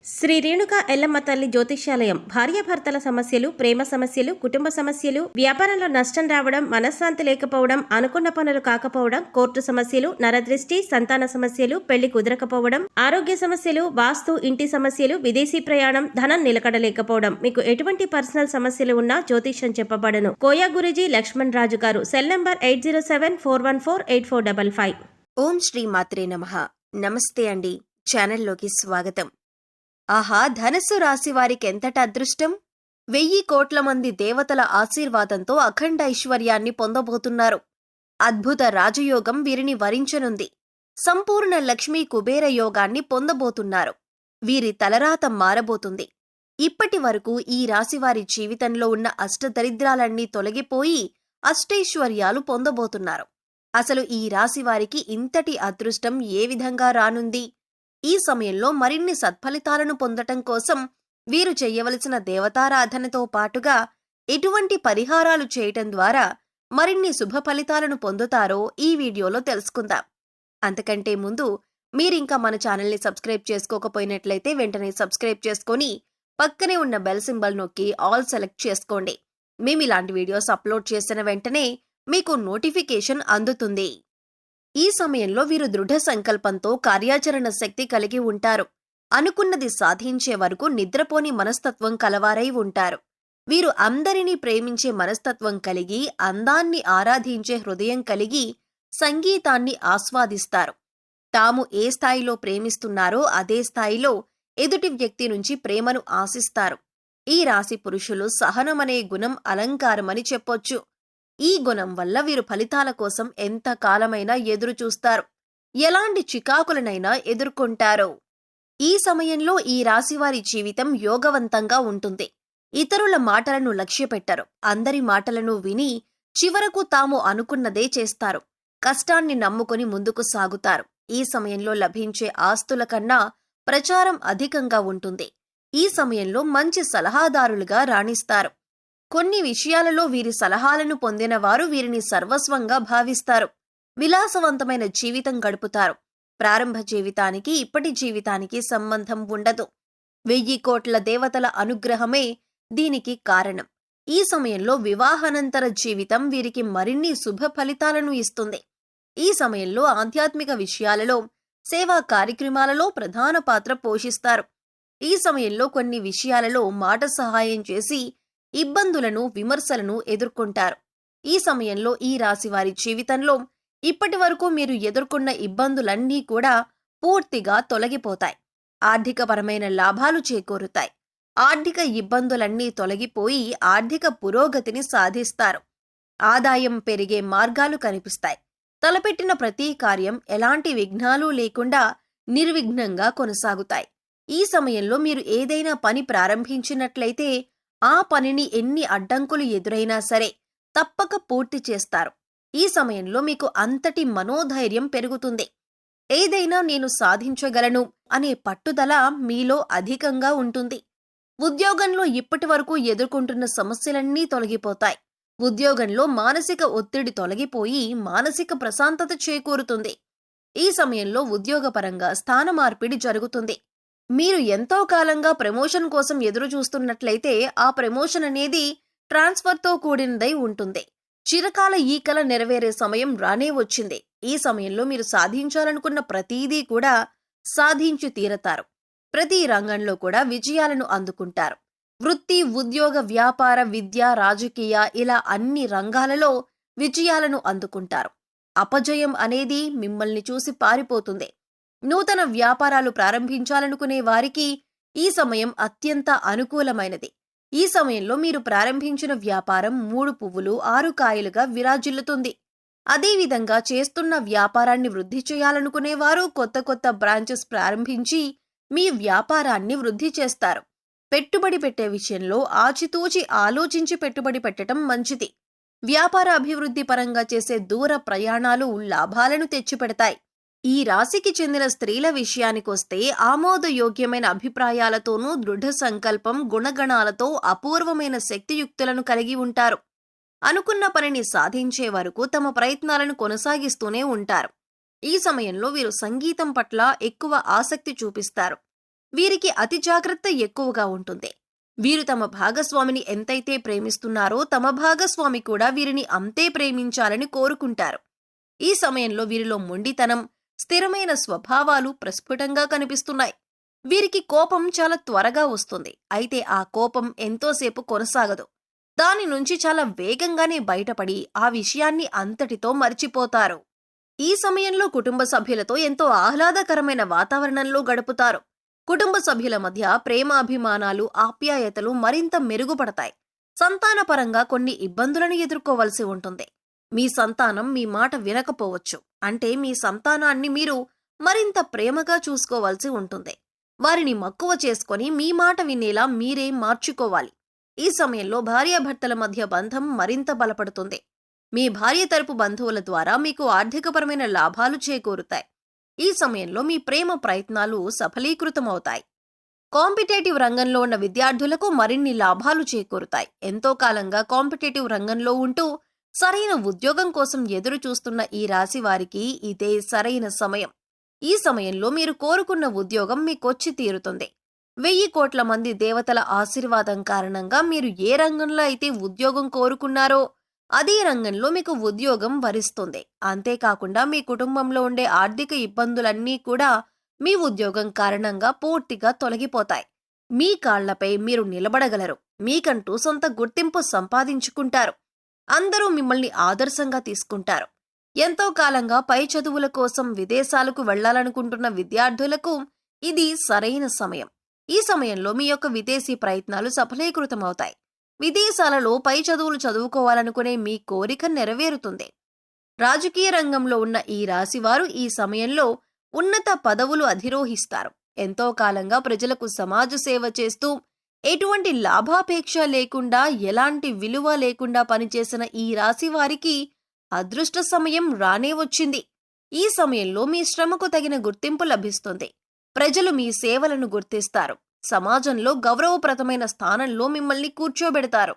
శ్రీ రేణుకా ఎల్లమ్మ తల్లి జ్యోతిష్యాలయం భార్యాభర్తల సమస్యలు, ప్రేమ సమస్యలు, కుటుంబ సమస్యలు, వ్యాపారంలో నష్టం రావడం, మనశ్శాంతి లేకపోవడం, అనుకున్న పనులు కాకపోవడం, కోర్టు సమస్యలు, నరదృష్టి, సంతాన సమస్యలు, పెళ్లి కుదరకపోవడం, ఆరోగ్య సమస్యలు, వాస్తు, ఇంటి సమస్యలు, విదేశీ ప్రయాణం, ధనం నిలకడలేకపోవడం, మీకు ఎటువంటి పర్సనల్ సమస్యలు ఉన్నా జ్యోతిష్యం చెప్పబడను. కోయా గురూజీ లక్ష్మణ్ రాజు గారు. Cell number 8074148455. ఓం శ్రీ మాత్రే నమః. నమస్తే అండి. ఛానల్లోకి స్వాగతం. ఆహా, ధనస్సు రాశి వారికి ఎంతటి అదృష్టం! 1000 కోట్ల మంది దేవతల ఆశీర్వాదంతో అఖండ ఐశ్వర్యాన్ని పొందబోతున్నారు. అద్భుత రాజయోగం వీరిని వరించనుంది. సంపూర్ణ లక్ష్మీ కుబేర యోగాన్ని పొందబోతున్నారు. వీరి తలరాత మారబోతుంది. ఇప్పటి వరకు ఈ రాశివారి జీవితంలో ఉన్న అష్టదరిద్రాలన్నీ తొలగిపోయి అష్టైశ్వర్యాలు పొందబోతున్నారు. అసలు ఈ రాశివారికి ఇంతటి అదృష్టం ఏ విధంగా రానుంది? ఈ సమయంలో మరిన్ని సత్ఫలితాలను పొందటం కోసం వీరు చెయ్యవలసిన దేవతారాధనతో పాటుగా ఎటువంటి పరిహారాలు చేయటం ద్వారా మరిన్ని శుభ ఫలితాలను పొందుతారో ఈ వీడియోలో తెలుసుకుందాం. అంతకంటే ముందు మీరింకా మన ఛానల్ని సబ్స్క్రైబ్ చేసుకోకపోయినట్లయితే వెంటనే సబ్స్క్రైబ్ చేసుకొని పక్కనే ఉన్న బెల్ సింబల్ నొక్కి ఆల్ సెలెక్ట్ చేసుకోండి. మేము ఇలాంటి వీడియోస్ అప్లోడ్ చేసిన వెంటనే మీకు నోటిఫికేషన్ అందుతుంది. ఈ సమయంలో వీరు దృఢ సంకల్పంతో కార్యాచరణ శక్తి కలిగి ఉంటారు. అనుకున్నది సాధించే వరకు నిద్రపోని మనస్తత్వం కలవారై ఉంటారు. వీరు అందరినీ ప్రేమించే మనస్తత్వం కలిగి, అందాన్ని ఆరాధించే హృదయం కలిగి, సంగీతాన్ని ఆస్వాదిస్తారు. తాము ఏ స్థాయిలో ప్రేమిస్తున్నారో అదే స్థాయిలో ఎదుటి వ్యక్తి నుంచి ప్రేమను ఆశిస్తారు. ఈ రాశి పురుషులు సహనమనే గుణం అలంకారమని చెప్పొచ్చు. ఈ గుణం వల్ల వీరు ఫలితాల కోసం ఎంత కాలమైనా ఎదురు చూస్తారు. ఎలాంటి చికాకులనైనా ఎదుర్కొంటారు. ఈ సమయంలో ఈ రాశివారి జీవితం యోగవంతంగా ఉంటుంది. ఇతరుల మాటలను లక్ష్యపెట్టరు. అందరి మాటలను విని చివరకు తాము అనుకున్నదే చేస్తారు. కష్టాన్ని నమ్ముకొని ముందుకు సాగుతారు. ఈ సమయంలో లభించే ఆస్తుల కన్నా ప్రచారం అధికంగా ఉంటుంది. ఈ సమయంలో మంచి సలహాదారులుగా రాణిస్తారు. కొన్ని విషయాలలో వీరి సలహాలను పొందిన వారు వీరిని సర్వస్వంగా భావిస్తారు. విలాసవంతమైన జీవితం గడుపుతారు. ప్రారంభ జీవితానికి ఇప్పటి జీవితానికి సంబంధం ఉండదు. 1000 కోట్ల దేవతల అనుగ్రహమే దీనికి కారణం. ఈ సమయంలో వివాహానంతర జీవితం వీరికి మరిన్ని శుభ ఫలితాలను ఇస్తుంది. ఈ సమయంలో ఆధ్యాత్మిక విషయాలలో, సేవా కార్యక్రమాలలో ప్రధాన పాత్ర పోషిస్తారు. ఈ సమయంలో కొన్ని విషయాలలో మాట సహాయం చేసి ఇబ్బందులను, విమర్శలను ఎదుర్కొంటారు. ఈ సమయంలో ఈ రాశివారి జీవితంలో ఇప్పటి వరకు మీరు ఎదుర్కొన్న ఇబ్బందులన్నీ కూడా పూర్తిగా తొలగిపోతాయి. ఆర్థికపరమైన లాభాలు చేకూరుతాయి. ఆర్థిక ఇబ్బందులన్నీ తొలగిపోయి ఆర్థిక పురోగతిని సాధిస్తారు. ఆదాయం పెరిగే మార్గాలు కనిపిస్తాయి. తలపెట్టిన ప్రతి కార్యం ఎలాంటి విఘ్నాలు లేకుండా నిర్విఘ్నంగా కొనసాగుతాయి. ఈ సమయంలో మీరు ఏదైనా పని ప్రారంభించినట్లయితే ఆ పనిని ఎన్ని అడ్డంకులు ఎదురైనా సరే తప్పక పూర్తి చేస్తారు. ఈ సమయంలో మీకు అంతటి మనోధైర్యం పెరుగుతుంది. ఏదైనా నేను సాధించగలను అనే పట్టుదల మీలో అధికంగా ఉంటుంది. ఉద్యోగంలో ఇప్పటి వరకు ఎదుర్కొంటున్న సమస్యలన్నీ తొలగిపోతాయి. ఉద్యోగంలో మానసిక ఒత్తిడి తొలగిపోయి మానసిక ప్రశాంతత చేకూరుతుంది. ఈ సమయంలో ఉద్యోగపరంగా స్థాన మార్పిడి జరుగుతుంది. మీరు ఎంతో కాలంగా ప్రమోషన్ కోసం ఎదురు చూస్తున్నట్లయితే ఆ ప్రమోషన్ అనేది ట్రాన్స్ఫర్తో కూడినదై ఉంటుంది. చిరకాల ఈ కల నెరవేరే సమయం రానే వచ్చింది. ఈ సమయంలో మీరు సాధించాలనుకున్న ప్రతీదీ కూడా సాధించి తీరతారు. ప్రతి రంగంలో కూడా విజయాలను అందుకుంటారు. వృత్తి, ఉద్యోగ, వ్యాపార, విద్య, రాజకీయ ఇలా అన్ని రంగాలలో విజయాలను అందుకుంటారు. అపజయం అనేది మిమ్మల్ని చూసి పారిపోతుంది. నూతన వ్యాపారాలు ప్రారంభించాలనుకునే వారికి ఈ సమయం అత్యంత అనుకూలమైనది. ఈ సమయంలో మీరు ప్రారంభించిన వ్యాపారం 3 పువ్వులు 6 కాయలుగా విరాజిల్లుతుంది. అదేవిధంగా చేస్తున్న వ్యాపారాన్ని వృద్ధి చేయాలనుకునేవారు కొత్త కొత్త బ్రాంచెస్ ప్రారంభించి మీ వ్యాపారాన్ని వృద్ధి చేస్తారు. పెట్టుబడి పెట్టే విషయంలో ఆచితూచి ఆలోచించి పెట్టుబడి పెట్టడం మంచిది. వ్యాపార అభివృద్ధి పరంగా చేసే దూర ప్రయాణాలు లాభాలను తెచ్చిపెడతాయి. ఈ రాశికి చెందిన స్త్రీల విషయానికొస్తే ఆమోదయోగ్యమైన అభిప్రాయాలతోనూ దృఢ సంకల్పం, గుణగణాలతో అపూర్వమైన శక్తియుక్తులను కలిగి ఉంటారు. అనుకున్న పనిని సాధించే వరకు తమ ప్రయత్నాలను కొనసాగిస్తూనే ఉంటారు. ఈ సమయంలో వీరు సంగీతం పట్ల ఎక్కువ ఆసక్తి చూపిస్తారు. వీరికి అతి జాగ్రత్త ఎక్కువగా ఉంటుంది. వీరు తమ భాగస్వామిని ఎంతైతే ప్రేమిస్తున్నారో తమ భాగస్వామి కూడా వీరిని అంతే ప్రేమించాలని కోరుకుంటారు. ఈ సమయంలో వీరిలో మొండితనం, స్థిరమైన స్వభావాలు ప్రస్ఫుటంగా కనిపిస్తున్నాయి. వీరికి కోపం చాలా త్వరగా వస్తుంది. అయితే ఆ కోపం ఎంతోసేపు కొనసాగదు. దాని నుంచి చాలా వేగంగానే బయటపడి ఆ విషయాన్ని అంతటితో మర్చిపోతారు. ఈ సమయంలో కుటుంబ సభ్యులతో ఎంతో ఆహ్లాదకరమైన వాతావరణంలో గడుపుతారు. కుటుంబ సభ్యుల మధ్య ప్రేమాభిమానాలు, ఆప్యాయతలు మరింత మెరుగుపడతాయి. సంతానపరంగా కొన్ని ఇబ్బందులను ఎదుర్కోవలసి ఉంటుంది. మీ సంతానం మీ మాట వినకపోవచ్చు. అంటే మీ సంతానాన్ని మీరు మరింత ప్రేమగా చూసుకోవాల్సి ఉంటుంది. వారిని మక్కువ చేసుకొని మీ మాట వినేలా మీరే మార్చుకోవాలి. ఈ సమయంలో భార్యాభర్తల మధ్య బంధం మరింత బలపడుతుంది. మీ భార్య తరపు బంధువుల ద్వారా మీకు ఆర్థికపరమైన లాభాలు చేకూరుతాయి. ఈ సమయంలో మీ ప్రేమ ప్రయత్నాలు సఫలీకృతమవుతాయి. కాంపిటేటివ్ రంగంలో ఉన్న విద్యార్థులకు మరిన్ని లాభాలు చేకూరుతాయి. ఎంతో కాలంగా కాంపిటేటివ్ రంగంలో ఉంటూ సరైన ఉద్యోగం కోసం ఎదురు చూస్తున్న ఈ రాశి వారికి ఇదే సరైన సమయం. ఈ సమయంలో మీరు కోరుకున్న ఉద్యోగం మీకొచ్చి తీరుతుంది. 1000 కోట్ల మంది దేవతల ఆశీర్వాదం కారణంగా మీరు ఏ రంగంలో అయితే ఉద్యోగం కోరుకున్నారో అదే రంగంలో మీకు ఉద్యోగం వరిస్తుంది. అంతేకాకుండా మీ కుటుంబంలో ఉండే ఆర్థిక ఇబ్బందులన్నీ కూడా మీ ఉద్యోగం కారణంగా పూర్తిగా తొలగిపోతాయి. మీ కాళ్లపై మీరు నిలబడగలరు. మీకంటూ సొంత గుర్తింపు సంపాదించుకుంటారు. అందరూ మిమ్మల్ని ఆదర్శంగా తీసుకుంటారు. ఎంతో కాలంగా పై చదువుల కోసం విదేశాలకు వెళ్లాలనుకుంటున్న విద్యార్థులకు ఇది సరైన సమయం. ఈ సమయంలో మీ యొక్క విదేశీ ప్రయత్నాలు సఫలీకృతమవుతాయి. విదేశాలలో పై చదువులు చదువుకోవాలనుకునే మీ కోరిక నెరవేరుతుంది. రాజకీయ రంగంలో ఉన్న ఈ రాశివారు ఈ సమయంలో ఉన్నత పదవులు అధిరోహిస్తారు. ఎంతో కాలంగా ప్రజలకు సమాజ సేవ చేస్తూ ఎటువంటి లాభాపేక్ష లేకుండా, ఎలాంటి విలువ లేకుండా పనిచేసిన ఈ రాశి వారికి అదృష్ట సమయం రానే వచ్చింది. ఈ సమయంలో మీ శ్రమకు తగిన గుర్తింపు లభిస్తుంది. ప్రజలు మీ సేవలను గుర్తిస్తారు. సమాజంలో గౌరవప్రదమైన స్థానంలో మిమ్మల్ని కూర్చోబెడతారు.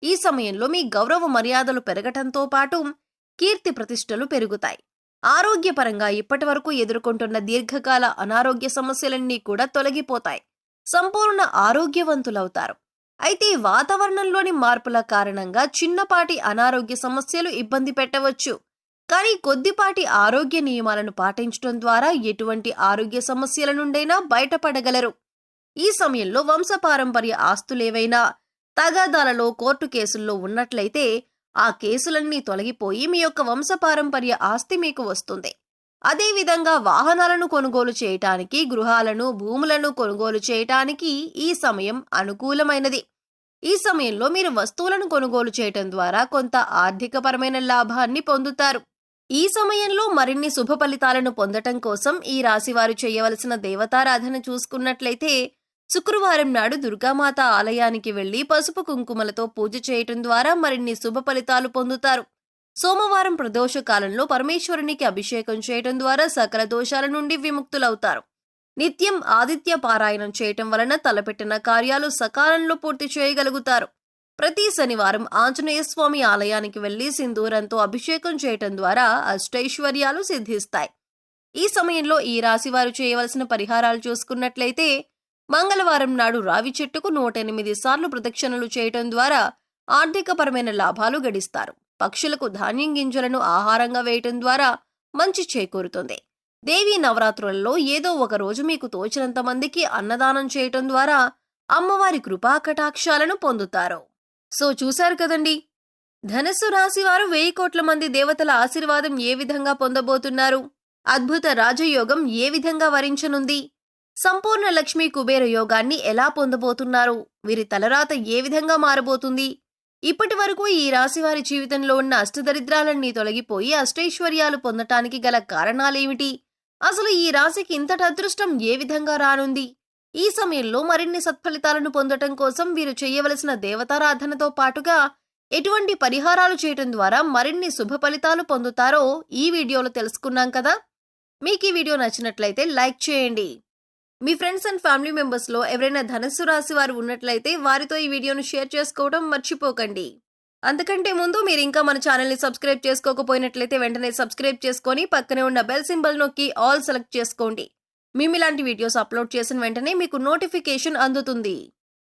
ఈ సమయంలో మీ గౌరవ మర్యాదలు పెరగటంతో పాటు కీర్తి ప్రతిష్టలు పెరుగుతాయి. ఆరోగ్యపరంగా ఇప్పటివరకు ఎదుర్కొంటున్న దీర్ఘకాల అనారోగ్య సమస్యలన్నీ కూడా తొలగిపోతాయి. సంపూర్ణ ఆరోగ్యవంతులవుతారు. అయితే వాతావరణంలోని మార్పుల కారణంగా చిన్నపాటి అనారోగ్య సమస్యలు ఇబ్బంది పెట్టవచ్చు. కానీ కొద్దిపాటి ఆరోగ్య నియమాలను పాటించడం ద్వారా ఎటువంటి ఆరోగ్య సమస్యల నుండైనా బయటపడగలరు. ఈ సమయంలో వంశపారంపర్య ఆస్తులేవైనా తగాదాలలో కోర్టు కేసుల్లో ఉన్నట్లయితే ఆ కేసులన్నీ తొలగిపోయి మీ యొక్క వంశపారంపర్య ఆస్తి మీకు వస్తుంది. అదేవిధంగా వాహనాలను కొనుగోలు చేయటానికి, గృహాలను, భూములను కొనుగోలు చేయటానికి ఈ సమయం అనుకూలమైనది. ఈ సమయంలో మీరు వస్తువులను కొనుగోలు చేయటం ద్వారా కొంత ఆర్థికపరమైన లాభాన్ని పొందుతారు. ఈ సమయంలో మరిన్ని శుభ ఫలితాలను పొందటం కోసం ఈ రాశివారు చేయవలసిన దేవతారాధన చూసుకున్నట్లయితే శుక్రవారం నాడు దుర్గామాత ఆలయానికి వెళ్లి పసుపు కుంకుమలతో పూజ చేయటం ద్వారా మరిన్ని శుభ ఫలితాలు పొందుతారు. సోమవారం ప్రదోష కాలంలో పరమేశ్వరునికి అభిషేకం చేయటం ద్వారా సకల దోషాల నుండి విముక్తులవుతారు. నిత్యం ఆదిత్య పారాయణం చేయటం వలన తలపెట్టిన కార్యాలు సకాలంలో పూర్తి చేయగలుగుతారు. ప్రతి శనివారం ఆంజనేయ స్వామి ఆలయానికి వెళ్లి సింధూరంతో అభిషేకం చేయటం ద్వారా అష్టైశ్వర్యాలు సిద్ధిస్తాయి. ఈ సమయంలో ఈ రాశివారు చేయవలసిన పరిహారాలు చూసుకున్నట్లయితే మంగళవారం నాడు రావి చెట్టుకు 108 సార్లు ప్రదక్షిణలు చేయటం ద్వారా ఆర్థికపరమైన లాభాలు గడిస్తారు. పక్షులకు ధాన్యం గింజలను ఆహారంగా వేయటం ద్వారా మంచి చేకూరుతుంది. దేవీ నవరాత్రులలో ఏదో ఒక రోజు మీకు తోచినంత మందికి అన్నదానం చేయటం ద్వారా అమ్మవారి కృపా కటాక్షాలను పొందుతారు. సో చూశారు కదండి, ధనస్సు రాశి వారు 1000 కోట్ల మంది దేవతల ఆశీర్వాదం ఏ విధంగా పొందబోతున్నారు, అద్భుత రాజయోగం ఏ విధంగా వరించనుంది, సంపూర్ణ లక్ష్మీ కుబేర యోగాన్ని ఎలా పొందబోతున్నారు, వీరి తలరాత ఏ విధంగా మారబోతుంది, ఇప్పటి వరకు ఈ రాశివారి జీవితంలో ఉన్న అష్టదరిద్రాలన్నీ తొలగిపోయి అష్టైశ్వర్యాలు పొందటానికి గల కారణాలేమిటి, అసలు ఈ రాశికి ఇంతటి అదృష్టం ఏ విధంగా రానుంది, ఈ సమయంలో మరిన్ని సత్ఫలితాలను పొందటం కోసం వీరు చేయవలసిన దేవతారాధనతో పాటుగా ఎటువంటి పరిహారాలు చేయటం ద్వారా మరిన్ని శుభ ఫలితాలు పొందుతారో ఈ వీడియోలో తెలుసుకున్నాం కదా. మీకు ఈ వీడియో నచ్చినట్లయితే లైక్ చేయండి. మీ ఫ్రెండ్స్ అండ్ ఫ్యామిలీ మెంబర్స్లో ఎవరైనా ధనస్సు రాశి వారు ఉన్నట్లయితే వారితో ఈ వీడియోను షేర్ చేసుకోవడం మర్చిపోకండి. అంతకంటే ముందు మీరు ఇంకా మన ఛానల్ని సబ్స్క్రైబ్ చేసుకోకపోయినట్లయితే వెంటనే సబ్స్క్రైబ్ చేసుకొని పక్కనే ఉన్న బెల్ సింబల్ నొక్కి ఆల్ సెలెక్ట్ చేసుకోండి. మేము ఇలాంటి వీడియోస్ అప్లోడ్ చేసిన వెంటనే మీకు నోటిఫికేషన్ అందుతుంది.